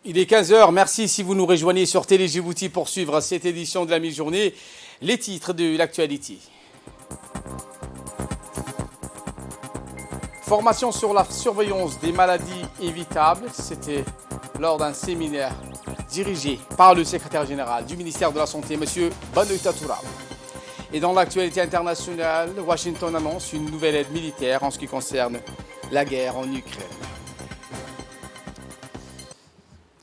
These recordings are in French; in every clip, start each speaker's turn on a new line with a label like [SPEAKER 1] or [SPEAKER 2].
[SPEAKER 1] Il est 15 heures. Merci si vous nous rejoignez sur Télé Djibouti pour suivre cette édition de la mi-journée. Les titres de l'actualité. Formation sur la surveillance des maladies évitables. C'était lors d'un séminaire dirigé par le secrétaire général du ministère de la Santé, M. Banoïta Tourab. Et dans l'actualité internationale, Washington annonce une nouvelle aide militaire en ce qui concerne la guerre en Ukraine.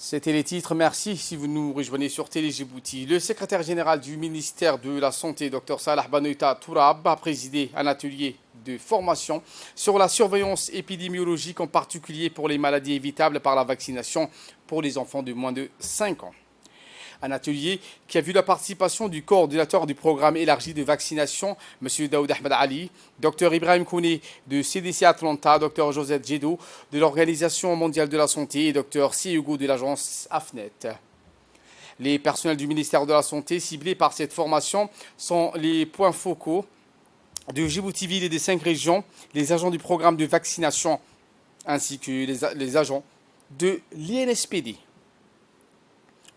[SPEAKER 1] C'était les titres. Merci si vous nous rejoignez sur Télé Djibouti. Le secrétaire général du ministère de la Santé, Dr Salah Banoïta Tourab, a présidé un atelier de formation sur la surveillance épidémiologique, en particulier pour les maladies évitables par la vaccination pour les enfants de moins de 5 ans. Un atelier qui a vu la participation du coordinateur du programme élargi de vaccination, M. Daoud Ahmed Ali, Dr Ibrahim Kouné de CDC Atlanta, Dr Joseph Djedo de l'Organisation mondiale de la santé et Dr Siugo de l'agence AFNET. Les personnels du ministère de la Santé ciblés par cette formation sont les points focaux de Djibouti-Ville et des 5 régions, les agents du programme de vaccination ainsi que les agents de l'INSPD.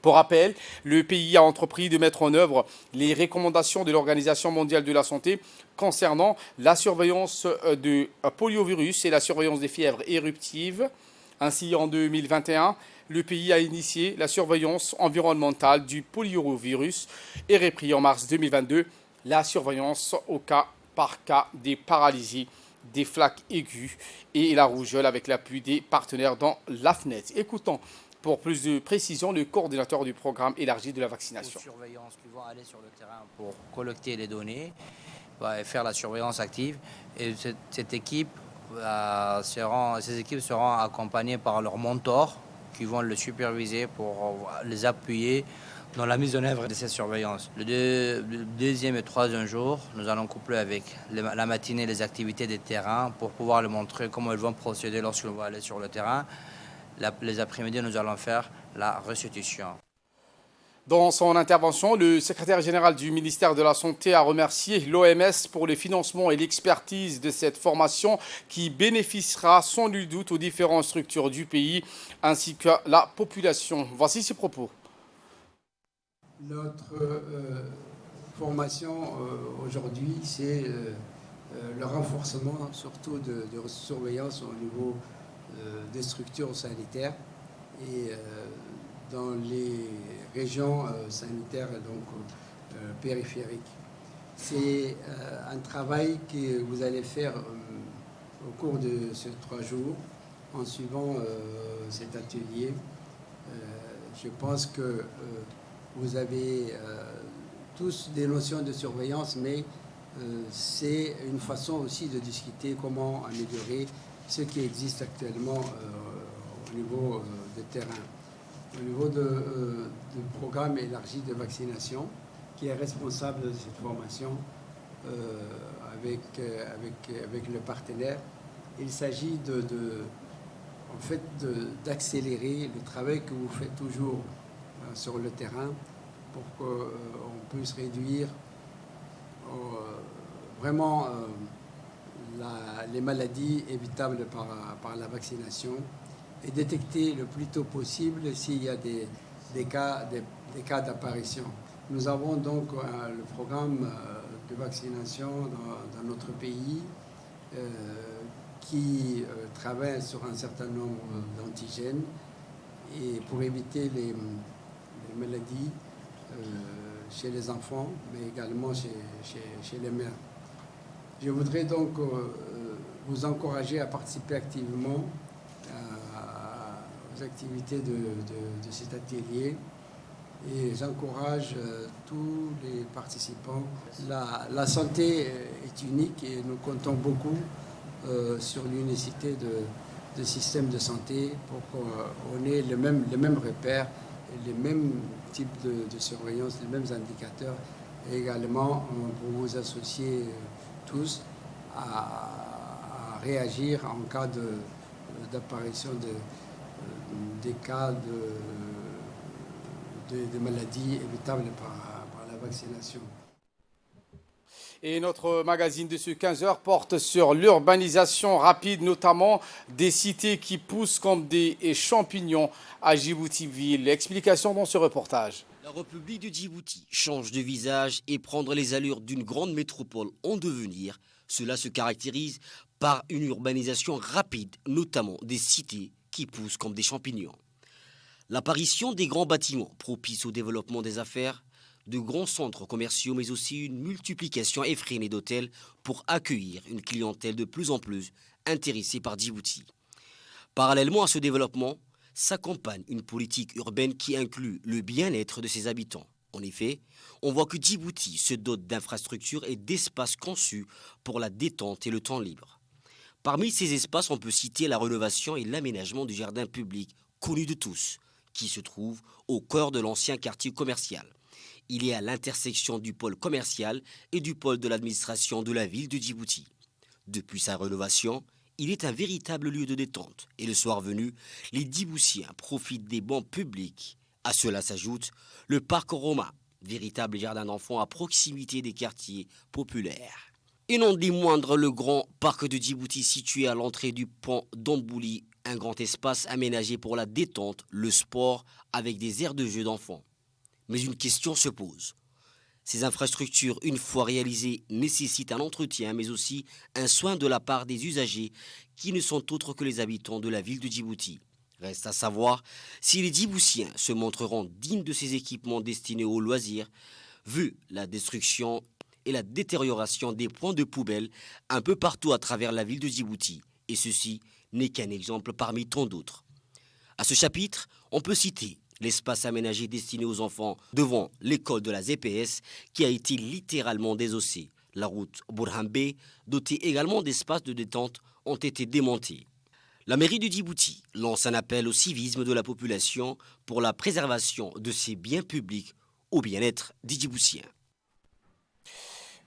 [SPEAKER 1] Pour rappel, le pays a entrepris de mettre en œuvre les recommandations de l'Organisation mondiale de la santé concernant la surveillance du poliovirus et la surveillance des fièvres éruptives. Ainsi, en 2021, le pays a initié la surveillance environnementale du poliovirus et repris en mars 2022 la surveillance au cas par cas des paralysies, des flaques aiguës et la rougeole avec l'appui des partenaires dans l'AFNET. Écoutons pour plus de précision le coordinateur du programme élargi de la vaccination.
[SPEAKER 2] Les surveillants qui vont aller sur le terrain pour collecter les données, faire la surveillance active. Et cette équipe, ces équipes seront accompagnées par leurs mentors qui vont le superviser pour les appuyer dans la mise en œuvre de cette surveillance. Le deuxième et troisième jour, nous allons coupler avec la matinée les activités des terrains pour pouvoir leur montrer comment ils vont procéder lorsqu'ils vont aller sur le terrain. Les après-midi, nous allons faire la restitution.
[SPEAKER 1] Dans son intervention, le secrétaire général du ministère de la Santé a remercié l'OMS pour le financement et l'expertise de cette formation qui bénéficiera sans nul doute aux différentes structures du pays ainsi que la population. Voici ses propos.
[SPEAKER 3] Notre formation aujourd'hui, c'est le renforcement surtout de surveillance au niveau des structures sanitaires et dans les régions sanitaires périphériques. C'est un travail que vous allez faire au cours de ces 3 jours en suivant cet atelier. Je pense que vous avez tous des notions de surveillance, mais c'est une façon aussi de discuter comment améliorer ce qui existe actuellement au niveau de terrain. Au niveau du programme élargi de vaccination, qui est responsable de cette formation avec le partenaire, il s'agit d'accélérer le travail que vous faites toujours sur le terrain pour qu'on puisse réduire vraiment les maladies évitables par la vaccination et détecter le plus tôt possible s'il y a des cas d'apparition. Nous avons donc le programme de vaccination dans notre pays qui travaille sur un certain nombre d'antigènes et pour éviter les maladies chez les enfants, mais également chez les mères. Je voudrais donc vous encourager à participer activement aux activités de cet atelier et j'encourage tous les participants. La santé est unique et nous comptons beaucoup sur l'unicité de systèmes de santé pour qu'on ait les mêmes repères, les mêmes types de surveillance, les mêmes indicateurs et également pour vous associer tous à réagir en cas d'apparition des cas de maladies évitables par la vaccination.
[SPEAKER 1] Et notre magazine de ce 15 heures porte sur l'urbanisation rapide, notamment des cités qui poussent comme des champignons à Djibouti-Ville. Explication dans ce reportage.
[SPEAKER 4] La République de Djibouti change de visage et prendre les allures d'une grande métropole en devenir. Cela se caractérise par une urbanisation rapide, notamment des cités qui poussent comme des champignons. L'apparition des grands bâtiments propice au développement des affaires, de grands centres commerciaux, mais aussi une multiplication effrénée d'hôtels pour accueillir une clientèle de plus en plus intéressée par Djibouti. Parallèlement à ce développement, s'accompagne une politique urbaine qui inclut le bien-être de ses habitants. En effet, on voit que Djibouti se dote d'infrastructures et d'espaces conçus pour la détente et le temps libre. Parmi ces espaces, on peut citer la rénovation et l'aménagement du jardin public, connu de tous, qui se trouve au cœur de l'ancien quartier commercial. Il est à l'intersection du pôle commercial et du pôle de l'administration de la ville de Djibouti. Depuis sa rénovation, il est un véritable lieu de détente. Et le soir venu, les Djiboutiens profitent des bancs publics. À cela s'ajoute le parc Roma, véritable jardin d'enfants à proximité des quartiers populaires. Et non des moindres, le grand parc de Djibouti situé à l'entrée du pont d'Ambouli, un grand espace aménagé pour la détente, le sport, avec des aires de jeu d'enfants. Mais une question se pose. Ces infrastructures, une fois réalisées, nécessitent un entretien, mais aussi un soin de la part des usagers qui ne sont autres que les habitants de la ville de Djibouti. Reste à savoir si les Djiboutiens se montreront dignes de ces équipements destinés aux loisirs, vu la destruction et la détérioration des points de poubelle un peu partout à travers la ville de Djibouti. Et ceci n'est qu'un exemple parmi tant d'autres. À ce chapitre, on peut citer l'espace aménagé destiné aux enfants devant l'école de la ZPS qui a été littéralement désossée. La route Burhanbe, dotée également d'espaces de détente, ont été démontés. La mairie de Djibouti lance un appel au civisme de la population pour la préservation de ses biens publics au bien-être des Djiboutiens.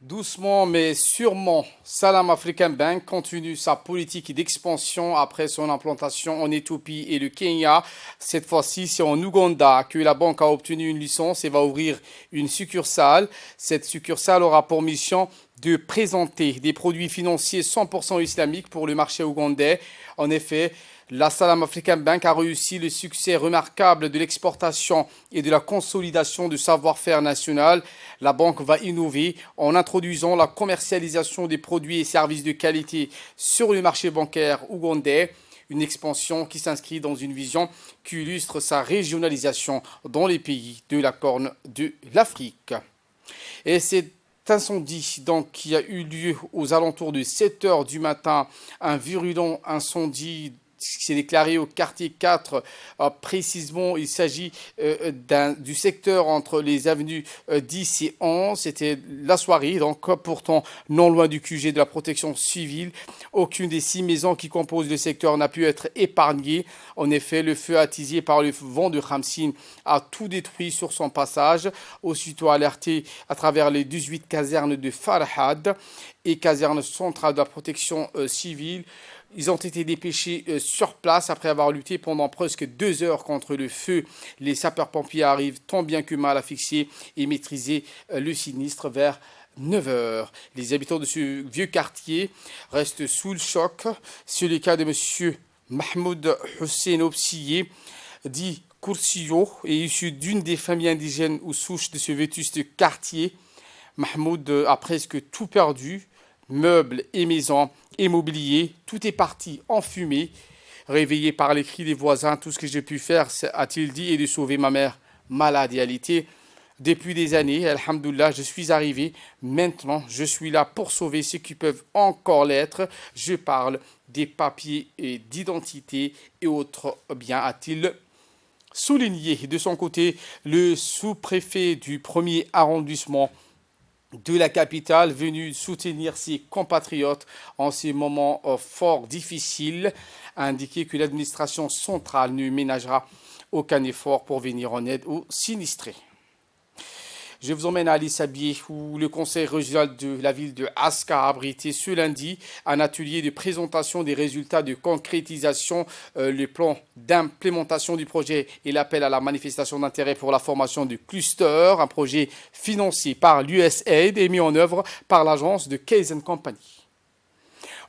[SPEAKER 1] Doucement mais sûrement, Salam African Bank continue sa politique d'expansion après son implantation en Éthiopie et le Kenya. Cette fois-ci, c'est en Ouganda que la banque a obtenu une licence et va ouvrir une succursale. Cette succursale aura pour mission de présenter des produits financiers 100% islamiques pour le marché ougandais. En effet, la Salam African Bank a réussi le succès remarquable de l'exportation et de la consolidation du savoir-faire national. La banque va innover en introduisant la commercialisation des produits et services de qualité sur le marché bancaire ougandais. Une expansion qui s'inscrit dans une vision qui illustre sa régionalisation dans les pays de la Corne de l'Afrique. Et c'est incendie qui a eu lieu aux alentours de 7 heures du matin, un virulent incendie qui s'est déclaré au quartier 4. Précisément, il s'agit du secteur entre les avenues 10 et 11. C'était la soirée, donc pourtant non loin du QG de la protection civile. Aucune des 6 maisons qui composent le secteur n'a pu être épargnée. En effet, le feu attisé par le vent de Khamsin a tout détruit sur son passage. Aussitôt alerté à travers les 18 casernes de Farhad et caserne centrale de la protection civile, ils ont été dépêchés sur place après avoir lutté pendant presque 2 heures contre le feu. Les sapeurs-pompiers arrivent tant bien que mal à fixer et maîtriser le sinistre vers 9 heures. Les habitants de ce vieux quartier restent sous le choc. C'est le cas de M. Mahmoud Hussein Obsiye, dit Koursillo, et issu d'une des familles indigènes ou souches de ce vétuste quartier. Mahmoud a presque tout perdu. Meubles et maisons, immobilier, tout est parti en fumée. Réveillé par les cris des voisins, tout ce que j'ai pu faire, a-t-il dit, est de sauver ma mère malade et alitée. Depuis des années, alhamdoulilah, je suis arrivé. Maintenant, je suis là pour sauver ceux qui peuvent encore l'être. Je parle des papiers et d'identité et autres biens, a-t-il souligné. De son côté, le sous-préfet du 1er arrondissement de la capitale, venu soutenir ses compatriotes en ces moments fort difficiles, a indiqué que l'administration centrale ne ménagera aucun effort pour venir en aide aux sinistrés. Je vous emmène à Ali Sabieh où le conseil régional de la ville de Aska a abrité ce lundi un atelier de présentation des résultats de concrétisation, le plan d'implémentation du projet et l'appel à la manifestation d'intérêt pour la formation du cluster, un projet financé par l'USAID et mis en œuvre par l'agence de Case & Company.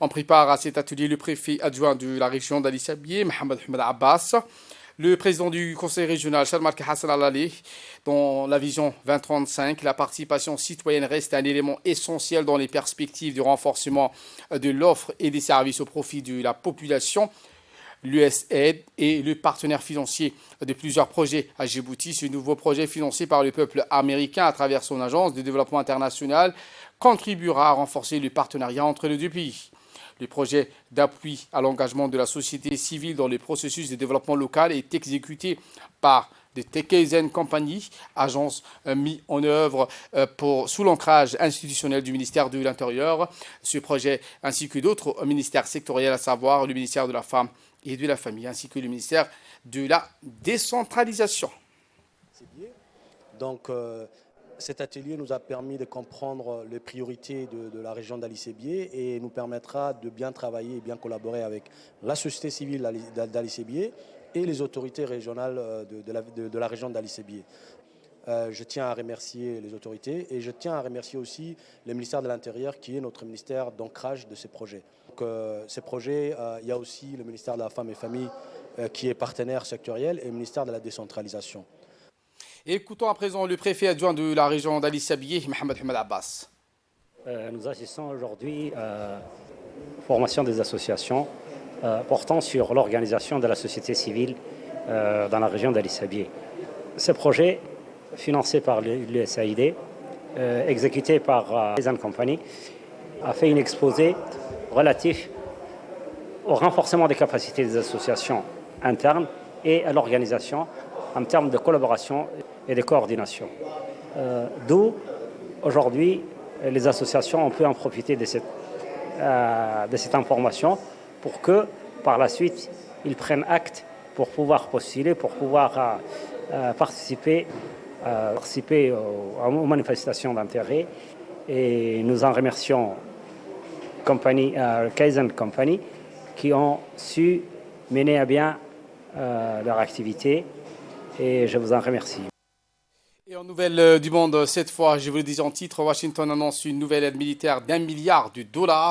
[SPEAKER 1] On prépare à cet atelier le préfet adjoint de la région d'Ali Sabieh, Mohamed Ahmed Abbas, le président du conseil régional, Sharmark Hassan Al-Ali. Dans la vision 2035, la participation citoyenne reste un élément essentiel dans les perspectives du renforcement de l'offre et des services au profit de la population. L'USAID est le partenaire financier de plusieurs projets à Djibouti. Ce nouveau projet financé par le peuple américain à travers son agence de développement international contribuera à renforcer le partenariat entre les deux pays. Le projet d'appui à l'engagement de la société civile dans le processus de développement local est exécuté par The Case & Company, agence mise en œuvre sous l'ancrage institutionnel du ministère de l'Intérieur. Ce projet, ainsi que d'autres ministères sectoriels, à savoir le ministère de la Femme et de la Famille, ainsi que le ministère de la Décentralisation.
[SPEAKER 5] Donc, cet atelier nous a permis de comprendre les priorités de la région d'Ali Sabieh et nous permettra de bien travailler et bien collaborer avec la société civile d'Ali Sabieh et les autorités régionales de la région d'Ali Sabieh. Je tiens à remercier les autorités et je tiens à remercier aussi le ministère de l'Intérieur qui est notre ministère d'ancrage de ces projets. Donc, ces projets, il y a aussi le ministère de la Femme et Famille qui est partenaire sectoriel et le ministère de la Décentralisation.
[SPEAKER 1] Écoutons à présent le préfet adjoint de la région d'Ali Sabieh, Mohamed Ahmed Abbas.
[SPEAKER 6] Nous assistons aujourd'hui à la formation des associations portant sur l'organisation de la société civile dans la région d'Ali Sabieh. Ce projet, financé par l'USAID, exécuté par Case & Company, a fait un exposé relatif au renforcement des capacités des associations internes et à l'organisation en termes de collaboration et de coordination. D'où, aujourd'hui, les associations, on peut en profiter de cette information pour que, par la suite, ils prennent acte pour pouvoir postuler, pour pouvoir participer aux manifestations d'intérêt. Et nous en remercions Case & Company qui ont su mener à bien leur activité. Et je vous en remercie.
[SPEAKER 1] Et en nouvelle du monde, cette fois, je vous le dis en titre, Washington annonce une nouvelle aide militaire d'$1 milliard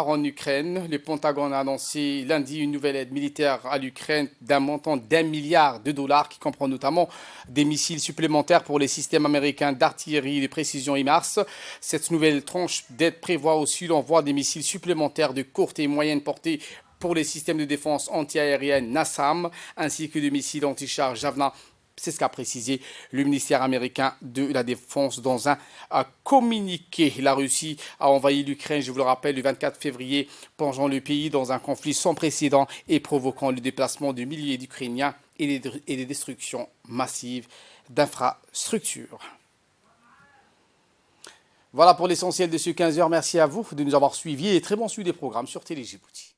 [SPEAKER 1] en Ukraine. Le Pentagone a annoncé lundi une nouvelle aide militaire à l'Ukraine d'un montant d'$1 milliard qui comprend notamment des missiles supplémentaires pour les systèmes américains d'artillerie de précision HIMARS. Cette nouvelle tranche d'aide prévoit aussi l'envoi des missiles supplémentaires de courte et moyenne portée pour les systèmes de défense anti-aérienne NASAM, ainsi que des missiles anti-char Javelin. C'est ce qu'a précisé le ministère américain de la Défense dans un communiqué. La Russie a envahi l'Ukraine, je vous le rappelle, le 24 février, plongeant le pays dans un conflit sans précédent et provoquant le déplacement de milliers d'Ukrainiens et des destructions massives d'infrastructures. Voilà pour l'essentiel de ce 15h. Merci à vous de nous avoir suivis et très bon suivi des programmes sur Télé Djibouti.